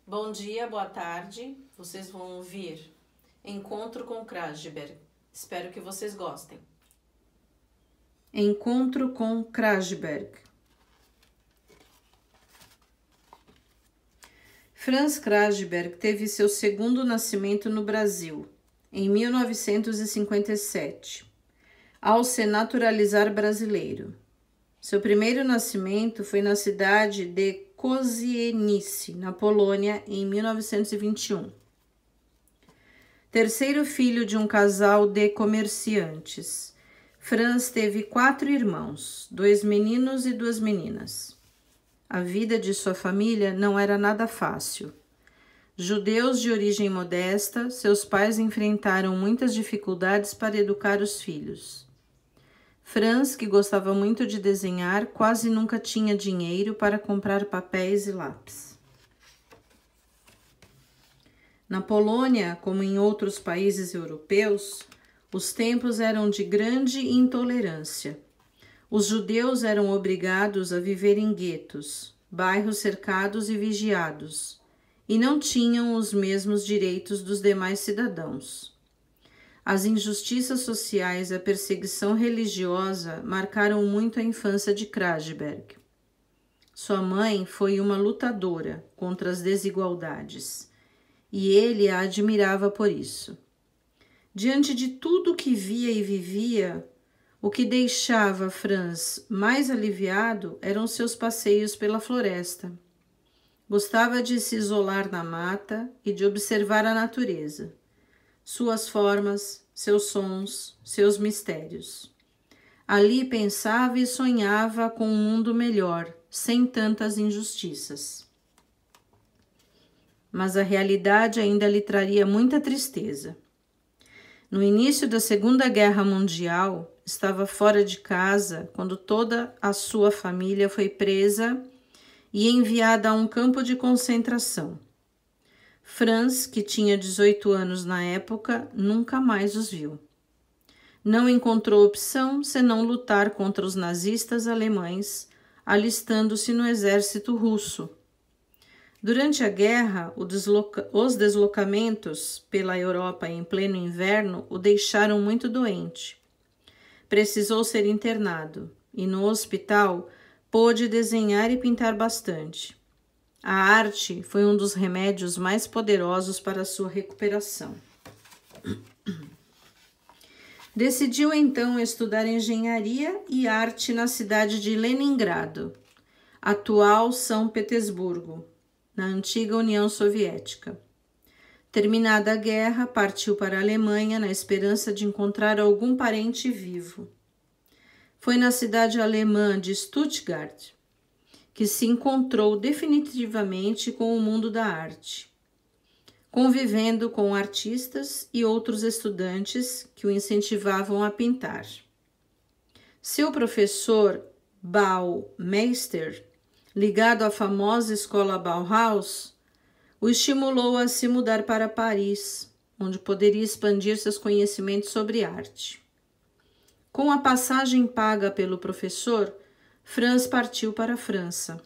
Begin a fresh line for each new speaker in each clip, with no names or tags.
Bom dia, boa tarde. Vocês vão ouvir Encontro com Krasberg. Espero que vocês gostem.
Encontro com Krasberg. Franz Krasberg teve seu segundo nascimento no Brasil, em 1957, ao se naturalizar brasileiro. Seu primeiro nascimento foi na cidade de Kozienice, na Polônia, em 1921. Terceiro filho de um casal de comerciantes, Franz teve 4 irmãos, 2 meninos e 2 meninas. A vida de sua família não era nada fácil. Judeus de origem modesta, seus pais enfrentaram muitas dificuldades para educar os filhos. Franz, que gostava muito de desenhar, quase nunca tinha dinheiro para comprar papéis e lápis. Na Polônia, como em outros países europeus, os tempos eram de grande intolerância. Os judeus eram obrigados a viver em guetos, bairros cercados e vigiados, e não tinham os mesmos direitos dos demais cidadãos. As injustiças sociais e a perseguição religiosa marcaram muito a infância de Krasberg. Sua mãe foi uma lutadora contra as desigualdades, e ele a admirava por isso. Diante de tudo que via e vivia, o que deixava Franz mais aliviado eram seus passeios pela floresta. Gostava de se isolar na mata e de observar a natureza, suas formas, seus sons, seus mistérios. Ali pensava e sonhava com um mundo melhor, sem tantas injustiças. Mas a realidade ainda lhe traria muita tristeza. No início da Segunda Guerra Mundial, estava fora de casa quando toda a sua família foi presa e enviada a um campo de concentração. Franz, que tinha 18 anos na época, nunca mais os viu. Não encontrou opção senão lutar contra os nazistas alemães, alistando-se no exército russo. Durante a guerra, os deslocamentos pela Europa em pleno inverno o deixaram muito doente. Precisou ser internado e, no hospital, pôde desenhar e pintar bastante. A arte foi um dos remédios mais poderosos para sua recuperação. Decidiu então estudar engenharia e arte na cidade de Leningrado, atual São Petersburgo, na antiga União Soviética. Terminada a guerra, partiu para a Alemanha na esperança de encontrar algum parente vivo. Foi na cidade alemã de Stuttgart que se encontrou definitivamente com o mundo da arte, convivendo com artistas e outros estudantes que o incentivavam a pintar. Seu professor Baumeister, ligado à famosa escola Bauhaus, o estimulou a se mudar para Paris, onde poderia expandir seus conhecimentos sobre arte. Com a passagem paga pelo professor, Franz partiu para a França.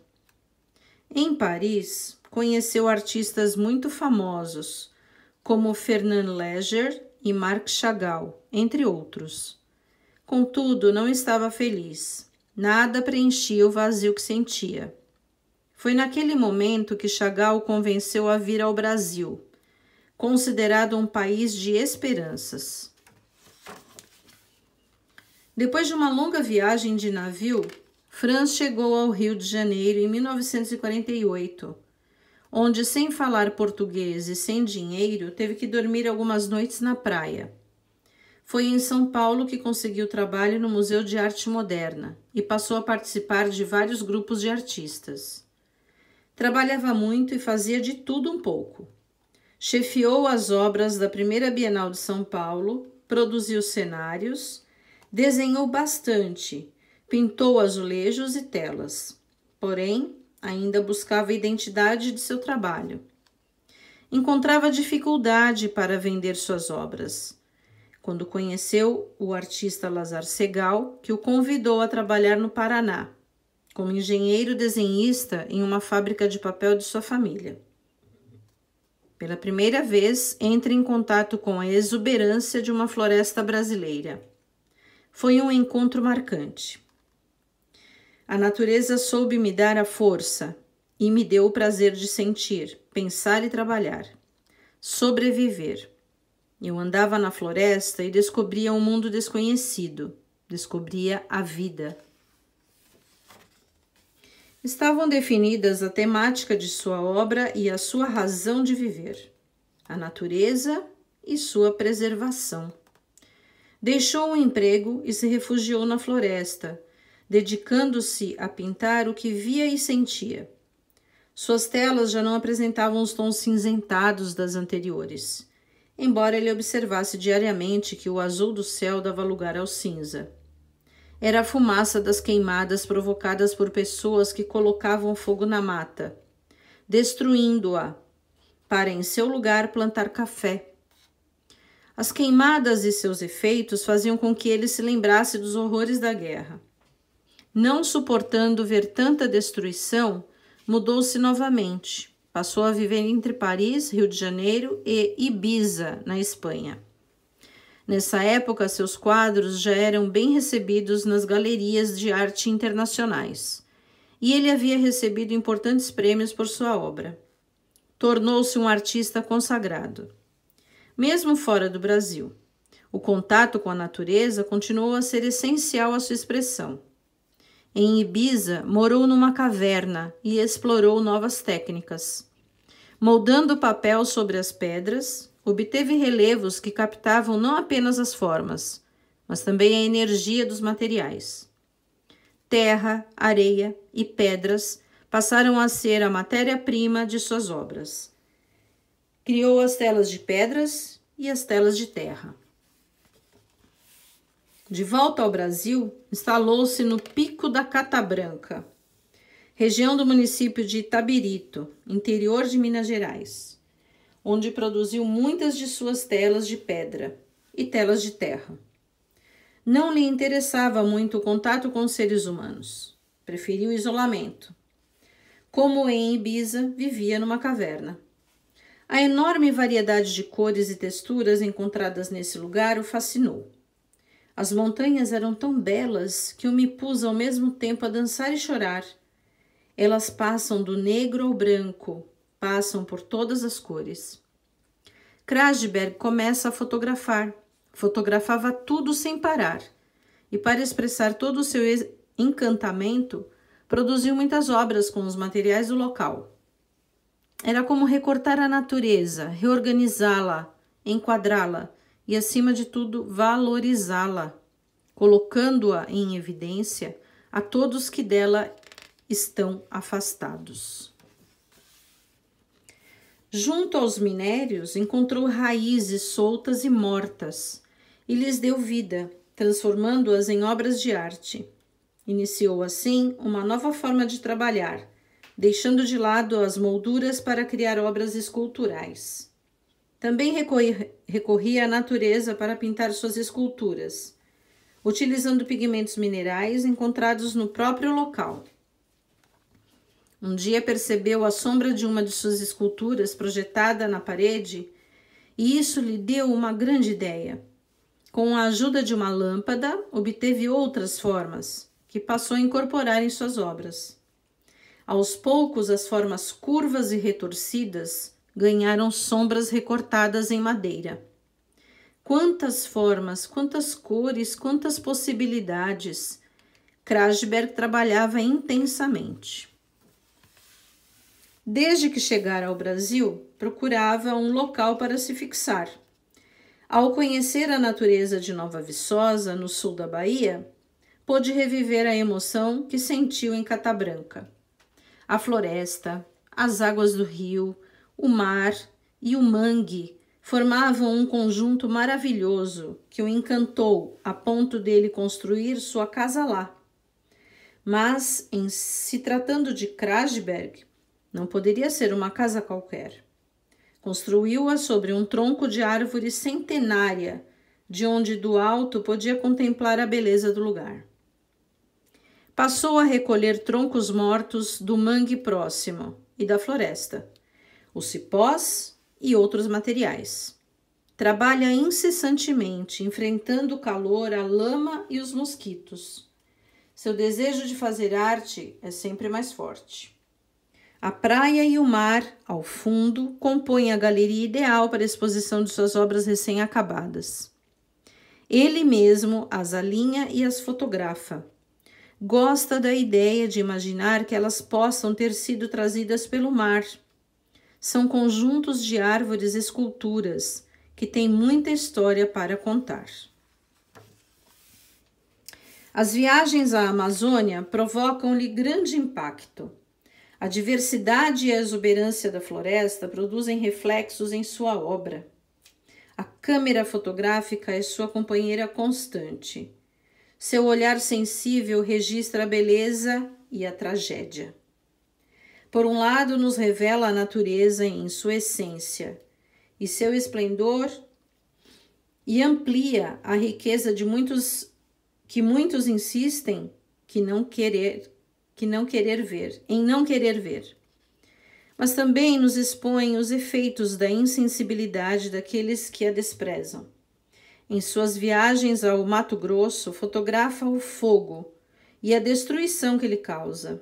Em Paris, conheceu artistas muito famosos, como Fernand Léger e Marc Chagall, entre outros. Contudo, não estava feliz. Nada preenchia o vazio que sentia. Foi naquele momento que Chagall o convenceu a vir ao Brasil, considerado um país de esperanças. Depois de uma longa viagem de navio, Franz chegou ao Rio de Janeiro em 1948, onde, sem falar português e sem dinheiro, teve que dormir algumas noites na praia. Foi em São Paulo que conseguiu trabalho no Museu de Arte Moderna e passou a participar de vários grupos de artistas. Trabalhava muito e fazia de tudo um pouco. Chefiou as obras da primeira Bienal de São Paulo, produziu cenários, desenhou bastante, pintou azulejos e telas. Porém, ainda buscava a identidade de seu trabalho. Encontrava dificuldade para vender suas obras. Quando conheceu o artista Lazar Segal, que o convidou a trabalhar no Paraná, como engenheiro desenhista em uma fábrica de papel de sua família. Pela primeira vez, entra em contato com a exuberância de uma floresta brasileira. Foi um encontro marcante. A natureza soube me dar a força e me deu o prazer de sentir, pensar e trabalhar. Sobreviver. Eu andava na floresta e descobria um mundo desconhecido. Descobria a vida. Estavam definidas a temática de sua obra e a sua razão de viver, a natureza e sua preservação. Deixou o emprego e se refugiou na floresta, dedicando-se a pintar o que via e sentia. Suas telas já não apresentavam os tons cinzentados das anteriores, embora ele observasse diariamente que o azul do céu dava lugar ao cinza. Era a fumaça das queimadas provocadas por pessoas que colocavam fogo na mata, destruindo-a, para em seu lugar plantar café. As queimadas e seus efeitos faziam com que ele se lembrasse dos horrores da guerra. Não suportando ver tanta destruição, mudou-se novamente. Passou a viver entre Paris, Rio de Janeiro e Ibiza, na Espanha. Nessa época, seus quadros já eram bem recebidos nas galerias de arte internacionais, e ele havia recebido importantes prêmios por sua obra. Tornou-se um artista consagrado. Mesmo fora do Brasil, o contato com a natureza continuou a ser essencial à sua expressão. Em Ibiza, morou numa caverna e explorou novas técnicas. Moldando o papel sobre as pedras, obteve relevos que captavam não apenas as formas, mas também a energia dos materiais. Terra, areia e pedras passaram a ser a matéria-prima de suas obras. Criou as telas de pedras e as telas de terra. De volta ao Brasil, instalou-se no Pico da Cata Branca, região do município de Itabirito, interior de Minas Gerais, onde produziu muitas de suas telas de pedra e telas de terra. Não lhe interessava muito o contato com os seres humanos. Preferiu o isolamento. Como em Ibiza, vivia numa caverna. A enorme variedade de cores e texturas encontradas nesse lugar o fascinou. As montanhas eram tão belas que eu me pus ao mesmo tempo a dançar e chorar. Elas passam do negro ao branco, passam por todas as cores. Krasberg começa a fotografar. Fotografava tudo sem parar. E para expressar todo o seu encantamento, produziu muitas obras com os materiais do local. Era como recortar a natureza, reorganizá-la, enquadrá-la e, acima de tudo, valorizá-la, colocando-a em evidência a todos que dela estão afastados. Junto aos minérios, encontrou raízes soltas e mortas e lhes deu vida, transformando-as em obras de arte. Iniciou, assim, uma nova forma de trabalhar, deixando de lado as molduras para criar obras esculturais. Também recorria à natureza para pintar suas esculturas, utilizando pigmentos minerais encontrados no próprio local. Um dia percebeu a sombra de uma de suas esculturas projetada na parede e isso lhe deu uma grande ideia. Com a ajuda de uma lâmpada, obteve outras formas, que passou a incorporar em suas obras. Aos poucos, as formas curvas e retorcidas ganharam sombras recortadas em madeira. Quantas formas, quantas cores, quantas possibilidades! Krasberg trabalhava intensamente. Desde que chegara ao Brasil, procurava um local para se fixar. Ao conhecer a natureza de Nova Viçosa, no sul da Bahia, pôde reviver a emoção que sentiu em Cata Branca. A floresta, as águas do rio, o mar e o mangue formavam um conjunto maravilhoso que o encantou a ponto dele construir sua casa lá. Mas, em se tratando de Krasberg, não poderia ser uma casa qualquer. Construiu-a sobre um tronco de árvore centenária, de onde do alto podia contemplar a beleza do lugar. Passou a recolher troncos mortos do mangue próximo e da floresta, os cipós e outros materiais. Trabalha incessantemente, enfrentando o calor, a lama e os mosquitos. Seu desejo de fazer arte é sempre mais forte. A praia e o mar, ao fundo, compõem a galeria ideal para a exposição de suas obras recém-acabadas. Ele mesmo as alinha e as fotografa. Gosta da ideia de imaginar que elas possam ter sido trazidas pelo mar. São conjuntos de árvores e esculturas que têm muita história para contar. As viagens à Amazônia provocam-lhe grande impacto. A diversidade e a exuberância da floresta produzem reflexos em sua obra. A câmera fotográfica é sua companheira constante. Seu olhar sensível registra a beleza e a tragédia. Por um lado, nos revela a natureza em sua essência e seu esplendor, e amplia a riqueza de muitos insistem em não querer ver. Mas também nos expõe os efeitos da insensibilidade daqueles que a desprezam. Em suas viagens ao Mato Grosso, fotografa o fogo e a destruição que ele causa.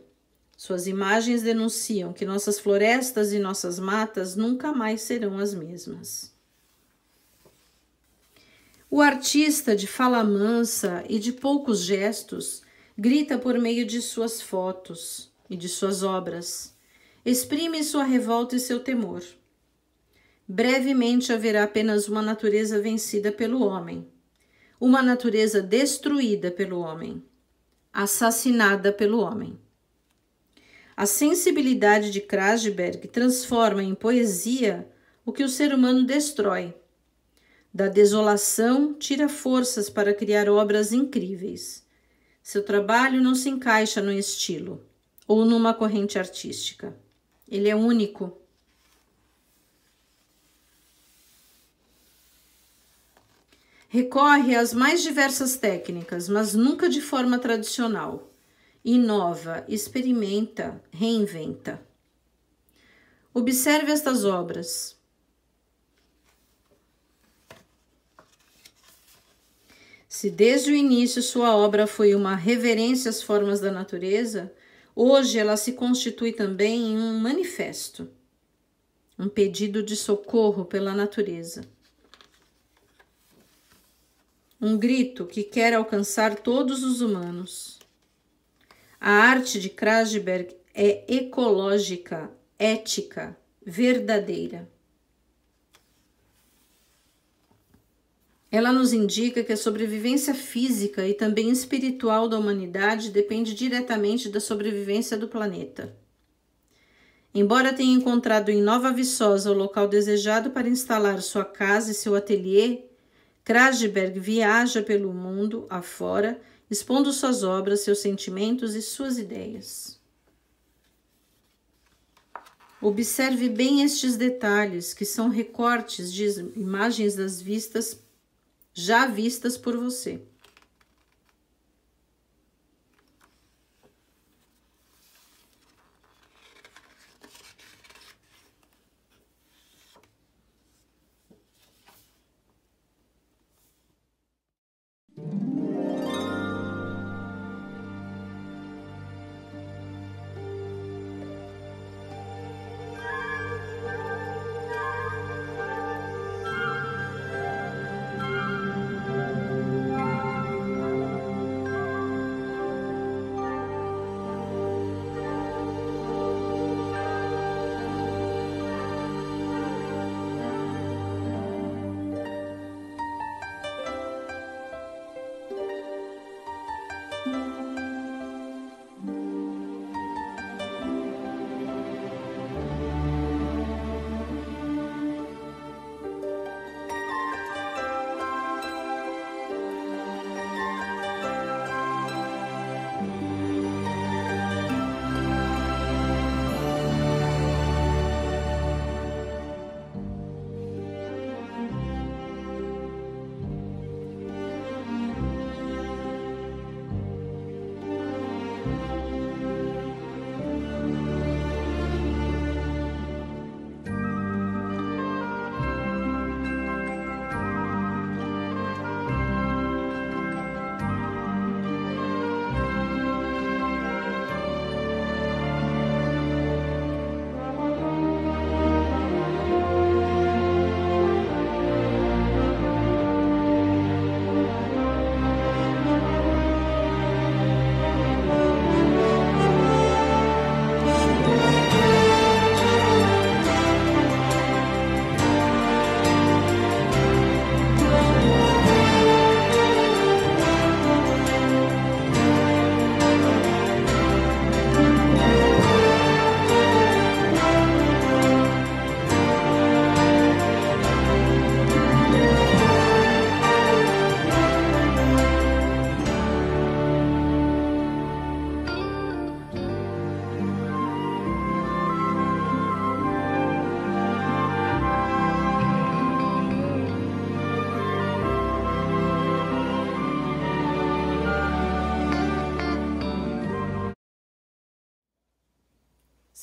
Suas imagens denunciam que nossas florestas e nossas matas nunca mais serão as mesmas. O artista de fala mansa e de poucos gestos grita por meio de suas fotos e de suas obras. Exprime sua revolta e seu temor. Brevemente haverá apenas uma natureza vencida pelo homem, uma natureza destruída pelo homem, assassinada pelo homem. A sensibilidade de Krasberg transforma em poesia o que o ser humano destrói. Da desolação, tira forças para criar obras incríveis. Seu trabalho não se encaixa no estilo ou numa corrente artística. Ele é único. Recorre às mais diversas técnicas, mas nunca de forma tradicional. Inova, experimenta, reinventa. Observe estas obras. Se desde o início sua obra foi uma reverência às formas da natureza, hoje ela se constitui também em um manifesto, um pedido de socorro pela natureza. Um grito que quer alcançar todos os humanos. A arte de Krasberg é ecológica, ética, verdadeira. Ela nos indica que a sobrevivência física e também espiritual da humanidade depende diretamente da sobrevivência do planeta. Embora tenha encontrado em Nova Viçosa o local desejado para instalar sua casa e seu ateliê, Krasberg viaja pelo mundo afora, expondo suas obras, seus sentimentos e suas ideias. Observe bem estes detalhes, que são recortes de imagens das vistas já vistas por você.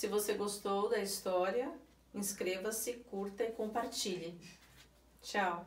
Se você gostou da história, inscreva-se, curta e compartilhe. Tchau!